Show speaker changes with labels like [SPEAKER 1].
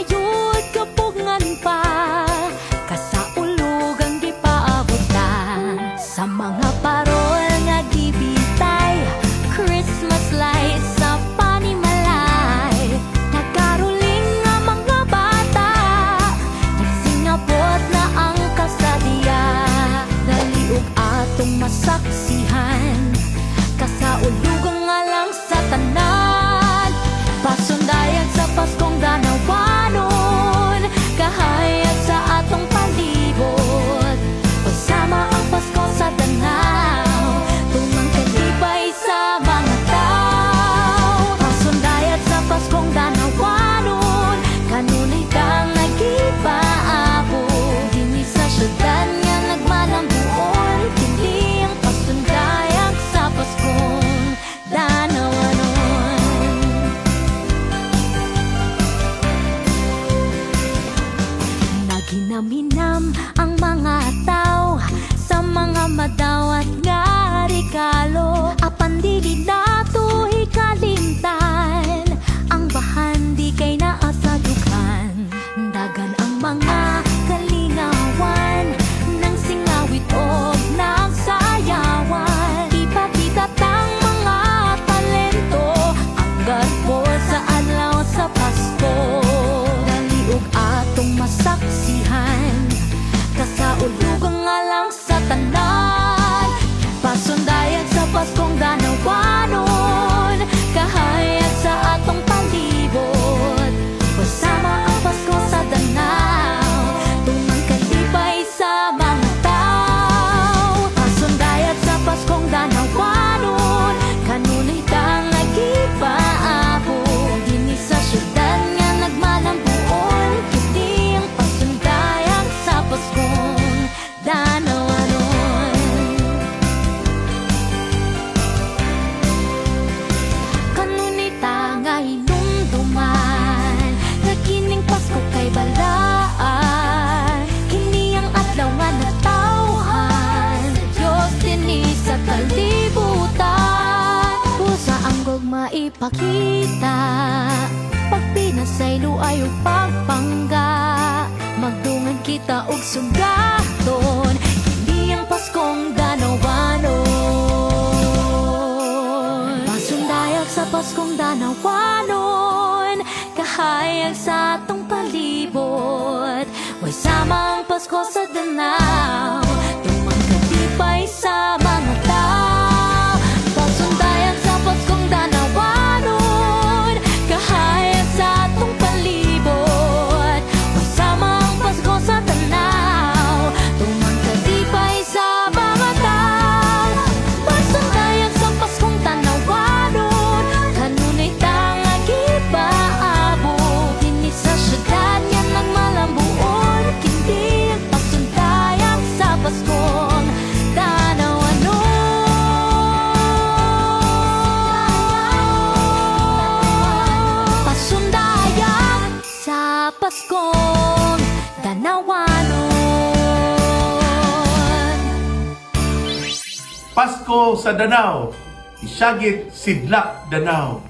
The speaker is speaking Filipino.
[SPEAKER 1] Yud kapugngan pa kasaulog ang gipaabota sa mga parol nga gibitay. Christmas lights sa panimalay, nagkaruling nga mga bata, nagsingabot na ang kasadya. Daliog atong masaksihan kasaulugan nga lang sa tanan. Pasundayan sa Paskong danawanon, kahayag sa atong palibot. Pagsama ang Pasko sa danaw, tumang kalipay sa mga tao. Pasundayan sa Paskong danawanon, kanunay kang nagipaabot. Dini sa syudad nga nagmalang buon, hindi ang pasundayan sa Paskong danawanon. Ginaminam ang mga tao sa mga madawat nga regalo. Apan dili nato ikalimtan, ang bahan di kay naa sa dughan. Dagan ang mga kalingawan nang singawit o nagsayawan. Ipakita tang mga talento, ang garbo sa adlaw sa Pasko. Daliog atong masaksihan kasaulugan nga lang sa tanan. Pasundayan sa Paskong danawanon, kahayag sa atong palibot. Pasama ang Pasko sa danaw, tumang kalipay sa mga tao. Pasundayan sa Paskong danawanon, kanunay kang nagipaabot. Dini sa syudad nga nagmalang buon, hindi ang pasundayan sa Paskong danawanon. Kanunay ta nga hinumduman, nga kining Pasko kay balaan. Kini ang adlaw nga natawhan, Diyos dinhi sa kalibutan. Pusa ang gugma ipakita, pagpinasaylo ay o pagpangga. Magdungan kita og sugaton, hindi ang Paskong danawanon. Pasundayag sa Paskong danawanon, kahayag sa atong palibot. Way sama ang Pasko sa danaw, tumang kalipay sa mga tao. Pasundayag sa Paskong danawanon, kahayag sa atong palibot. Way sama ang Pasko sa danaw, tumang kalipay sa mga tao. Pasundayag sa Paskong danawanon, kanunay tang nagipaabot. Dini sa syudad nga nagmalambuon, kindi ang pasundayag sa Paskong danawanon. Pasundayag sa Paskong danawanon.
[SPEAKER 2] Pasko sa Danau, Isagit Sidlak Danau.